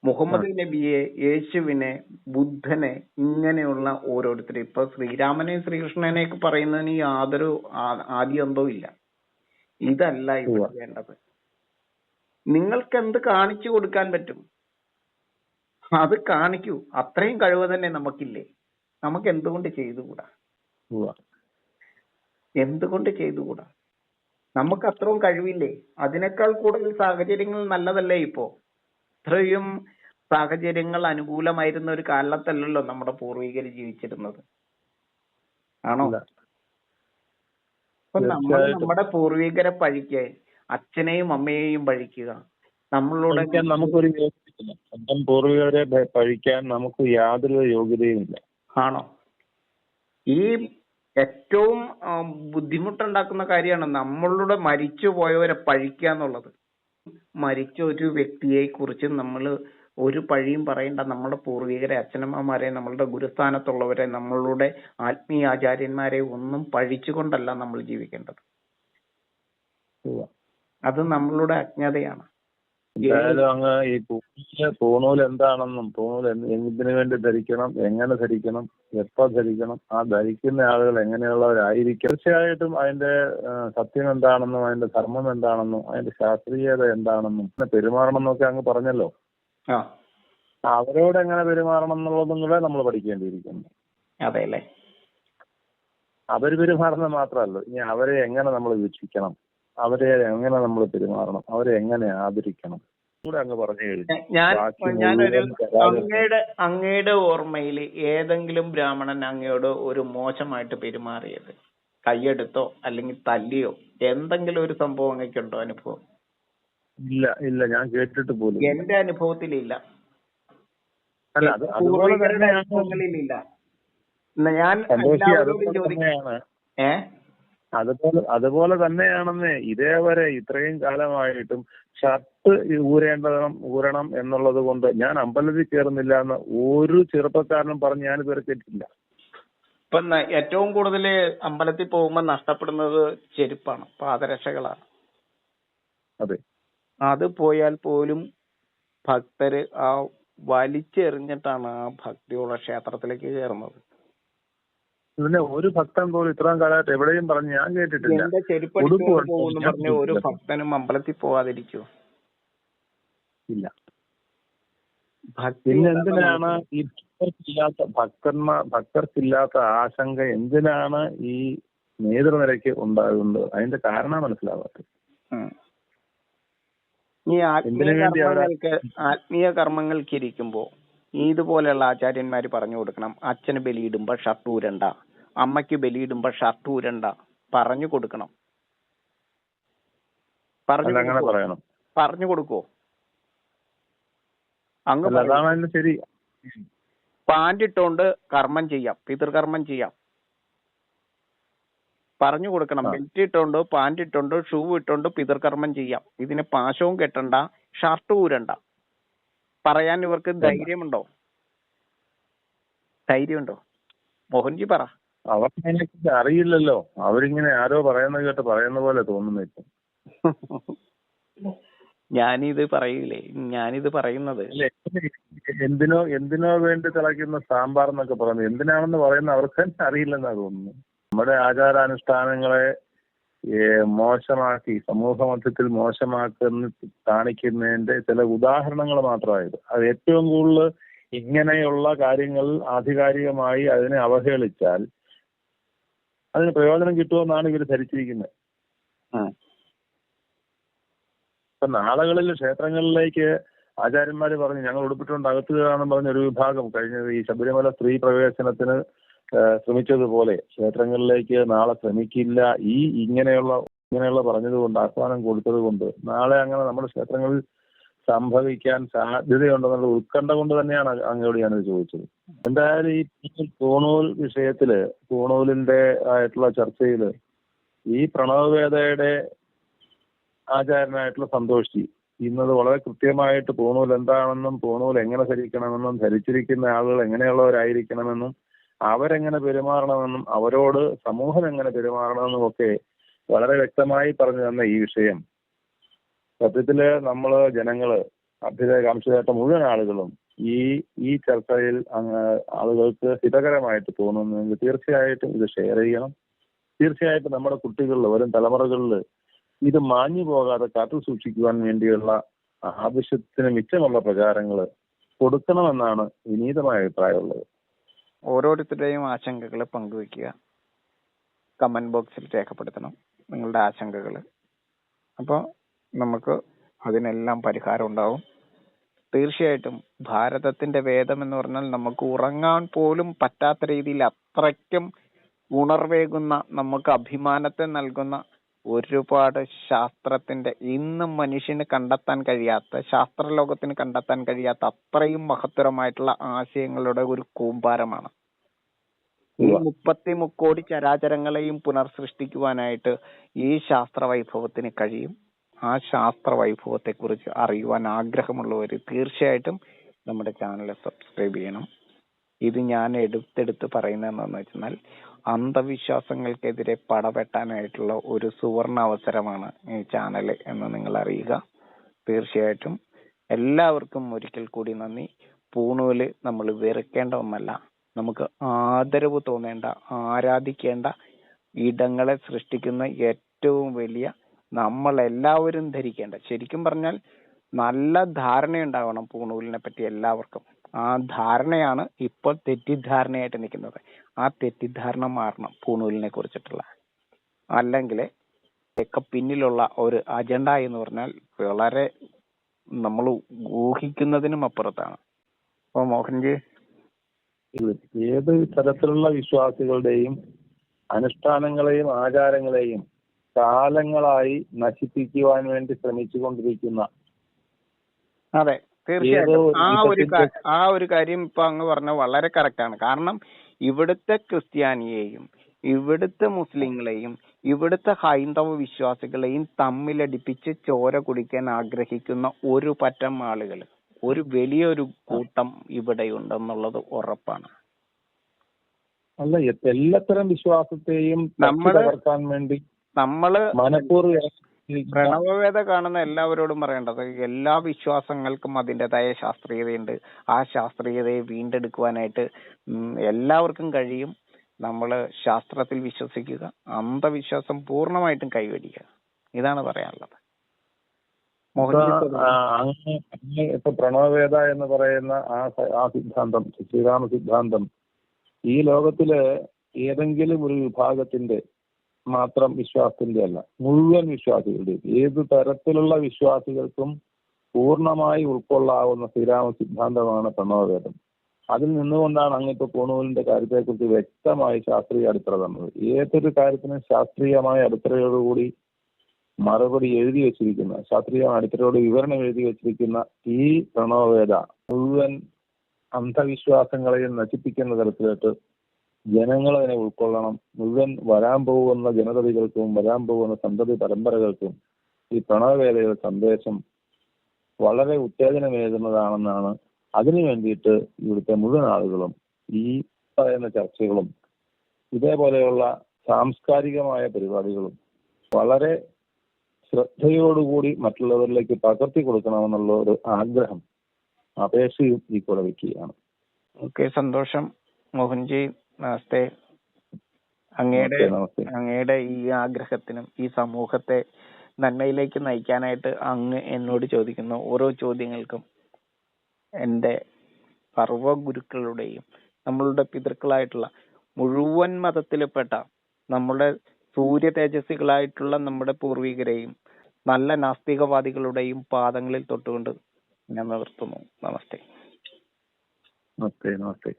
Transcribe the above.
മുഹമ്മദ് നബിയെ, യേശുവിനെ, ബുദ്ധനെ, ഇങ്ങനെയുള്ള ഓരോരുത്തരെ, ഇപ്പൊ ശ്രീരാമനെ ശ്രീകൃഷ്ണനെയൊക്കെ പറയുന്നതിന് യാതൊരു ആദ്യന്തവും ഇല്ല. ഇതല്ല ഇവിടെ വേണ്ടത്. നിങ്ങൾക്ക് എന്ത് കാണിച്ചു കൊടുക്കാൻ പറ്റും അത് കാണിക്കൂ. അത്രയും കഴിവ് തന്നെ നമുക്കില്ലേ? നമുക്ക് എന്തുകൊണ്ട് ചെയ്തുകൂടാ? എന്തുകൊണ്ട് ചെയ്തുകൂടാ? നമുക്ക് അത്രയും കഴിവില്ലേ? അതിനേക്കാൾ കൂടുതൽ സാഹചര്യങ്ങൾ നല്ലതല്ലേ ഇപ്പോ? ഇത്രയും സാഹചര്യങ്ങൾ അനുകൂലമായിരുന്ന ഒരു കാലത്തല്ലല്ലോ നമ്മുടെ പൂർവികർ ജീവിച്ചിരുന്നത്, ആണോ? അപ്പൊ നമ്മൾ നമ്മുടെ പൂർവികരെ പഴിക്കുക, അച്ഛനെയും അമ്മയെയും പഴിക്കുക, നമ്മളുടെ നമുക്കൊരു സ്വന്തം പൂർവികരെ പഴിക്കാൻ നമുക്ക് യാതൊരു യോഗ്യതയുമില്ല, ആണോ? ഈ ഏറ്റവും ബുദ്ധിമുട്ടുണ്ടാക്കുന്ന കാര്യമാണ് നമ്മളുടെ മരിച്ചു പോയവരെ പഴിക്കുക എന്നുള്ളത്. മരിച്ച ഒരു വ്യക്തിയെ കുറിച്ച് നമ്മൾ ഒരു പഴിയും പറയേണ്ട. നമ്മുടെ പൂർവികരെ, അച്ഛനമ്മമാരെ, നമ്മളുടെ ഗുരുസ്ഥാനത്തുള്ളവരെ, നമ്മളുടെ ആത്മീയാചാര്യന്മാരെ ഒന്നും പഴിച്ചുകൊണ്ടല്ല നമ്മൾ ജീവിക്കേണ്ടത്. അത് നമ്മളുടെ അജ്ഞതയാണ്. എന്തായാലും അങ്ങ് ഈ പൂണൂൽ എന്താണെന്നും പൂണൂൽ എന്തിനു വേണ്ടി ധരിക്കണം, എങ്ങനെ ധരിക്കണം, എപ്പോ ധരിക്കണം, ആ ധരിക്കുന്ന ആളുകൾ എങ്ങനെയുള്ളവരായിരിക്കും, തീർച്ചയായിട്ടും അതിന്റെ സത്യം എന്താണെന്നും അതിന്റെ ധർമ്മം എന്താണെന്നും അതിന്റെ ശാസ്ത്രീയത എന്താണെന്നും പെരുമാറണം എന്നൊക്കെ അങ്ങ് പറഞ്ഞല്ലോ. അവരോട് എങ്ങനെ പെരുമാറണം എന്നുള്ളതും കൂടെ നമ്മൾ പഠിക്കേണ്ടിയിരിക്കുന്നു. അതെല്ലേ? അവര് പെരുമാറുന്നത് മാത്രമല്ല, ഇനി അവരെ എങ്ങനെ നമ്മൾ വീക്ഷിക്കണം, അവരെ എങ്ങനെ നമ്മൾ പെരുമാറണം, അവരെ എങ്ങനെ ആദരിക്കണം കൂടെ അങ്ങ് പറഞ്ഞു കഴിഞ്ഞു. അങ്ങയുടെ ഓർമ്മയിൽ ഏതെങ്കിലും ബ്രാഹ്മണൻ അങ്ങയോട് ഒരു മോശമായിട്ട് പെരുമാറിയത്, കൈയെടുത്തോ അല്ലെങ്കിൽ തല്ലിയോ, എന്തെങ്കിലും ഒരു സംഭവം അങ്ങക്കുണ്ടോ അനുഭവം? ഇല്ല ഇല്ല, ഞാൻ കേട്ടിട്ട് പോലും. എന്റെ അനുഭവത്തിലില്ല. ഞാൻ അതുപോലെ തന്നെയാണെന്ന് ഇതേവരെ ഇത്രയും കാലമായിട്ടും ഷർട്ട് ഊരണം എന്നുള്ളത് കൊണ്ട് ഞാൻ അമ്പലത്തിൽ കയറുന്നില്ല എന്ന് ഒരു ചെറുപ്പക്കാരനും പറഞ്ഞ് ഞാൻ ഇതുവരെ കേട്ടിട്ടില്ല. ഇപ്പൊ ഏറ്റവും കൂടുതൽ അമ്പലത്തിൽ പോകുമ്പോൾ നഷ്ടപ്പെടുന്നത് ചെരുപ്പാണ്, പാദരക്ഷകളാണ്. അതെ, അത് പോയാൽ പോലും ഭക്തര് ആ വലിച്ചെറിഞ്ഞിട്ടാണ് ആ ഭക്തിയുള്ള ക്ഷേത്രത്തിലേക്ക് കയറുന്നത്. ഇതിനെ ഒരു ഭക്തൻ പോലും ഇത്രയും കാലമായിട്ട് എവിടെയും പറഞ്ഞ് ഞാൻ കേട്ടിട്ടില്ല. എന്റെ ചെരുപ്പ് പോകുന്നു പറഞ്ഞ ഒരു ഭക്തനും അമ്പലത്തിൽ പോവാതിരിക്കോ? ഇല്ല. പിന്നെ എന്തിനാണ് ഈ ഭക്തർക്കില്ലാത്ത ആശങ്ക എന്തിനാണ് ഈ നേതൃനിരക്ക് ഉണ്ടാകുന്നത്? അതിന്റെ കാരണം മനസ്സിലാവാത്തത്. ഈ ആത്മീയ കർമ്മങ്ങൾക്ക് ഇരിക്കുമ്പോ ഇതുപോലെയുള്ള ആചാര്യന്മാര് പറഞ്ഞു കൊടുക്കണം. അച്ഛന് ബലിയിടുമ്പോ ഷർട്ട് ഊരണ്ട, അമ്മയ്ക്ക് ബലിയിടുമ്പോ ഷർട്ട് ഊരണ്ട, പറഞ്ഞു കൊടുക്കണം. പറഞ്ഞു കൊടുക്കോ? അങ്ങ് ശരി, പാന്റ് ഇട്ടോണ്ട് കർമ്മം ചെയ്യാം, പിതൃകർമ്മം ചെയ്യാം, പറഞ്ഞു കൊടുക്കണം. ബെൽറ്റ് ഇട്ടോണ്ട്, പാന്റ് ഇട്ടോണ്ട്, ഷൂ ഇട്ടോണ്ട് പിതൃകർമ്മം ചെയ്യാം. ഇതിന് പാശവും കെട്ടണ്ട, ഷർട്ട് ഊരണ്ട പറയാൻ ഇവർക്ക് ധൈര്യമുണ്ടോ? ധൈര്യമുണ്ടോ? മോഹൻജി പറ. അവർക്ക് അറിയില്ലല്ലോ, അവരിങ്ങനെ ആരോ പറയുന്നത് കേട്ട് പറയുന്ന പോലെ തോന്നുന്നു ഇപ്പൊ. ഞാനിത് പറയൂലേ, ഞാനിത് പറയുന്നത് എന്തിനോ വേണ്ടി തിളയ്ക്കുന്ന സാമ്പാർ എന്നൊക്കെ പറയുന്നത് എന്തിനാണെന്ന് പറയുന്ന അവർക്ക് തന്നെ അറിയില്ലെന്നാ തോന്നുന്നു. നമ്മുടെ ആചാരാനുഷ്ഠാനങ്ങളെ മോശമാക്കി സമൂഹ മധ്യത്തിൽ മോശമാക്കുന്ന കാണിക്കുന്നതിന്റെ ചില ഉദാഹരണങ്ങൾ മാത്രമായത്. അത് ഏറ്റവും കൂടുതൽ ഇങ്ങനെയുള്ള കാര്യങ്ങൾ ആധികാരികമായി അതിനെ അവഹേളിച്ചാൽ അതിന് പ്രയോജനം കിട്ടുമെന്നാണ് ഇവർ ധരിച്ചിരിക്കുന്നത്. ഇപ്പൊ നാളുകളിൽ ക്ഷേത്രങ്ങളിലേക്ക് ആചാര്യന്മാര് പറഞ്ഞു ഞങ്ങൾ ഉടുപ്പിട്ടുകൊണ്ട് അകത്ത് കയറാമെന്ന് പറഞ്ഞ ഒരു വിഭാഗം കഴിഞ്ഞത് ഈ ശബരിമല സ്ത്രീ പ്രവേശനത്തിന് ശ്രമിച്ചതുപോലെ ക്ഷേത്രങ്ങളിലേക്ക് നാളെ ശ്രമിക്കില്ല. ഇങ്ങനെയുള്ള പറഞ്ഞതുകൊണ്ട് ആഹ്വാനം കൊടുത്തത് കൊണ്ട് നാളെ അങ്ങനെ നമ്മുടെ ക്ഷേത്രങ്ങളിൽ സംഭവിക്കാൻ സാധ്യതയുണ്ടെന്നുള്ള ഉത്കണ്ഠ കൊണ്ട് തന്നെയാണ് അങ്ങോട്ട് ഞാനത് ചോദിച്ചത്. എന്തായാലും ഈ പൂണൂൽ വിഷയത്തില്, പൂണൂലിന്റെ ആയിട്ടുള്ള ചർച്ചയില് ഈ പ്രണവവേദയുടെ ആചാര്യനായിട്ടുള്ള സന്തോഷി ഇന്നത് വളരെ കൃത്യമായിട്ട് പൂണൂൽ എന്താണെന്നും പൂണൂൽ എങ്ങനെ ധരിക്കണമെന്നും ധരിച്ചിരിക്കുന്ന ആളുകൾ എങ്ങനെയുള്ളവരായിരിക്കണമെന്നും അവരെങ്ങനെ പെരുമാറണമെന്നും അവരോട് സമൂഹം എങ്ങനെ പെരുമാറണമെന്നും ഒക്കെ വളരെ വ്യക്തമായി പറഞ്ഞു തന്ന ഈ വിഷയം സത്യത്തില് നമ്മള് ജനങ്ങള് അഭ്യുദയകാംക്ഷിയായിട്ട മുഴുവൻ ആളുകളും ഈ ചർച്ചയിൽ ആളുകൾക്ക് ഹിതകരമായിട്ട് തോന്നുന്നെങ്കിൽ തീർച്ചയായിട്ടും ഇത് ഷെയർ ചെയ്യണം. തീർച്ചയായിട്ടും നമ്മുടെ കുട്ടികളിൽ വരും തലമുറകളിൽ ഇത് മാഞ്ഞു പോകാതെ കാത്തു സൂക്ഷിക്കുവാൻ വേണ്ടിയുള്ള ആവശ്യത്തിന് മിച്ചമുള്ള പ്രചാരങ്ങൾ കൊടുക്കണമെന്നാണ് വിനീതമായ അഭിപ്രായമുള്ളത്. ഓരോരുത്തരുടെയും ആശങ്കകൾ പങ്കുവെക്കുക, കമന്റ് ബോക്സിൽ രേഖപ്പെടുത്തണം നിങ്ങളുടെ ആശങ്കകൾ. അപ്പോൾ നമുക്ക് അതിനെല്ലാം പരിഹാരം ഉണ്ടാവും. തീർച്ചയായിട്ടും ഭാരതത്തിന്റെ വേദം എന്ന് പറഞ്ഞാൽ നമുക്ക് ഉറങ്ങാൻ പോലും പറ്റാത്ത രീതിയിൽ അത്രയ്ക്കും ഉണർവേകുന്ന, നമുക്ക് അഭിമാനത്തെ നൽകുന്ന ഒരുപാട് ശാസ്ത്രത്തിന്റെ ഇന്നും മനുഷ്യന് കണ്ടെത്താൻ കഴിയാത്ത, ശാസ്ത്രലോകത്തിന് കണ്ടെത്താൻ കഴിയാത്ത അത്രയും മഹത്തരമായിട്ടുള്ള ആശയങ്ങളുടെ ഒരു കൂമ്പാരമാണ്. ഈ 33 കോടി ചരാചരങ്ങളെയും പുനർസൃഷ്ടിക്കുവാനായിട്ട് ഈ ശാസ്ത്ര വൈഭവത്തിന് കഴിയും. ആ ശാസ്ത്ര വൈഭവത്തെ കുറിച്ച് അറിയുവാൻ ആഗ്രഹമുള്ളവർ തീർച്ചയായിട്ടും നമ്മുടെ ചാനൽ സബ്സ്ക്രൈബ് ചെയ്യണം. ഇത് ഞാൻ എടുത്തെടുത്ത് പറയുന്നതെന്ന് വെച്ചാൽ അന്ധവിശ്വാസങ്ങൾക്കെതിരെ പടവെട്ടാനായിട്ടുള്ള ഒരു സുവർണ അവസരമാണ് ഈ ചാനൽ എന്ന് നിങ്ങൾ അറിയുക. തീർച്ചയായിട്ടും എല്ലാവർക്കും ഒരിക്കൽ കൂടി നന്ദി. പൂണൂല് നമ്മൾ വെറുക്കേണ്ട ഒന്നല്ല, നമുക്ക് ആദരവ് തോന്നേണ്ട, ആരാധിക്കേണ്ട ഇടങ്ങളെ സൃഷ്ടിക്കുന്ന ഏറ്റവും വലിയ, നമ്മൾ എല്ലാവരും ധരിക്കേണ്ട, ശരിക്കും പറഞ്ഞാൽ നല്ല ധാരണയുണ്ടാവണം പൂണൂലിനെ പറ്റി എല്ലാവർക്കും. ആ ധാരണയാണ് ഇപ്പോൾ തെറ്റിദ്ധാരണയായിട്ട് നിൽക്കുന്നത്. ആ തെറ്റിദ്ധാരണ മാറണം പൂണൂലിനെ കുറിച്ചിട്ടുള്ള. അല്ലെങ്കിൽ ഒക്കെ പിന്നിലുള്ള ഒരു അജണ്ട എന്ന് പറഞ്ഞാൽ വളരെ നമ്മൾ ഊഹിക്കുന്നതിനും അപ്പുറത്താണ്. അപ്പൊ മോഹൻജി, ഏത് തരത്തിലുള്ള വിശ്വാസികളുടെയും അനുഷ്ഠാനങ്ങളെയും ആചാരങ്ങളെയും കാലങ്ങളായി നശിപ്പിക്കുവാൻ വേണ്ടി ശ്രമിച്ചുകൊണ്ടിരിക്കുന്ന, അതെ തീർച്ചയായിട്ടും ആ ഒരു കാര്യം ഇപ്പൊ അങ്ങ് പറഞ്ഞ വളരെ കറക്റ്റാണ്. കാരണം ഇവിടുത്തെ ക്രിസ്ത്യാനിയെയും ഇവിടുത്തെ മുസ്ലിങ്ങളെയും ഇവിടുത്തെ ഹൈന്ദവ വിശ്വാസികളെയും തമ്മിലടിപ്പിച്ച് ചോര കുടിക്കാൻ ആഗ്രഹിക്കുന്ന ഒരു പറ്റം ആളുകൾ, ഒരു വലിയൊരു കൂട്ടം ഇവിടെയുണ്ടെന്നുള്ളത് ഉറപ്പാണ്. അല്ല, എല്ലാത്തരം വിശ്വാസത്തെയും തകർക്കാൻ വേണ്ടി നമ്മള് മനഃപൂർവ്വം പ്രണവവേദ കാണുന്ന എല്ലാവരോടും പറയേണ്ടത്, എല്ലാ വിശ്വാസങ്ങൾക്കും അതിൻ്റെതായ ശാസ്ത്രീയതയുണ്ട്. ആ ശാസ്ത്രീയതയെ വീണ്ടെടുക്കുവാനായിട്ട് എല്ലാവർക്കും കഴിയും. നമ്മള് ശാസ്ത്രത്തിൽ വിശ്വസിക്കുക, അന്ധവിശ്വാസം പൂർണ്ണമായിട്ടും കൈവടിക്കുക. ഇതാണ് പറയാനുള്ളത്. ഇപ്പൊ പ്രണവവേദ എന്ന് പറയുന്ന ആ സിദ്ധാന്തം, ശ്രീരാമ സിദ്ധാന്തം, ഈ ലോകത്തില് ഏതെങ്കിലും ഒരു വിഭാഗത്തിന്റെ മാത്രം വിശ്വാസത്തിന്റെ അല്ല, മുഴുവൻ വിശ്വാസികളുടെയും, ഏത് തരത്തിലുള്ള വിശ്വാസികൾക്കും പൂർണ്ണമായി ഉൾക്കൊള്ളാവുന്ന ശ്രീരാമ സിദ്ധാന്തമാണ് പ്രണവവേദം. അതിൽ നിന്നുകൊണ്ടാണ് അങ്ങിപ്പോ പൂണൂലിന്റെ കാര്യത്തെക്കുറിച്ച് വ്യക്തമായി ശാസ്ത്രീയ അടിത്തറ തന്നത്. ഏതൊരു കാര്യത്തിനും ശാസ്ത്രീയമായ അടിത്തറയോടുകൂടി മറുപടി എഴുതി വെച്ചിരിക്കുന്ന, ശാസ്ത്രീയമായ അടിത്തറയോട് വിവരണം എഴുതി വെച്ചിരിക്കുന്ന ഈ പ്രണവവേദ മുഴുവൻ അന്ധവിശ്വാസങ്ങളെയും നശിപ്പിക്കുന്ന തരത്തിലേക്ക് ജനങ്ങൾ അതിനെ ഉൾക്കൊള്ളണം. മുഴുവൻ വരാൻ പോകുന്ന ജനതകൾക്കും വരാൻ പോകുന്ന സന്തതി പരമ്പരകൾക്കും ഈ പ്രണവവേദയുടെ സന്ദേശം വളരെ ഉത്തേജനമേകുന്നതാണെന്നാണ്. അതിനു വേണ്ടിയിട്ട് ഇവിടുത്തെ മുഴുവൻ ആളുകളും ഈ പറയുന്ന ചർച്ചകളും ഇതേപോലെയുള്ള സാംസ്കാരികമായ പരിപാടികളും വളരെ ശ്രദ്ധയോടുകൂടി മറ്റുള്ളവരിലേക്ക് പകർത്തി കൊടുക്കണമെന്നുള്ള ഒരു ആഗ്രഹം, അപേക്ഷയും ഈ കൂടെ വയ്ക്കുകയാണ്. ഓക്കെ, സന്തോഷം മോഹൻജി. നമസ്തേ. അങ്ങയുടെ ഈ ആഗ്രഹത്തിനും ഈ സമൂഹത്തെ നന്മയിലേക്ക് നയിക്കാനായിട്ട് അങ്ങ് എന്നോട് ചോദിക്കുന്ന ഓരോ ചോദ്യങ്ങൾക്കും എൻ്റെ സർവ്വ ഗുരുക്കളുടെയും നമ്മളുടെ പിതൃക്കളായിട്ടുള്ള മുഴുവൻ മതത്തിൽപ്പെട്ട നമ്മുടെ സൂര്യ തേജസ്വികളായിട്ടുള്ള നമ്മുടെ പൂർവികരെയും നല്ല നാസ്തികവാദികളുടെയും പാദങ്ങളിൽ തൊട്ടുകൊണ്ട് ഞാൻ നിർത്തുന്നു. നമസ്തേ. നമസ്തേ.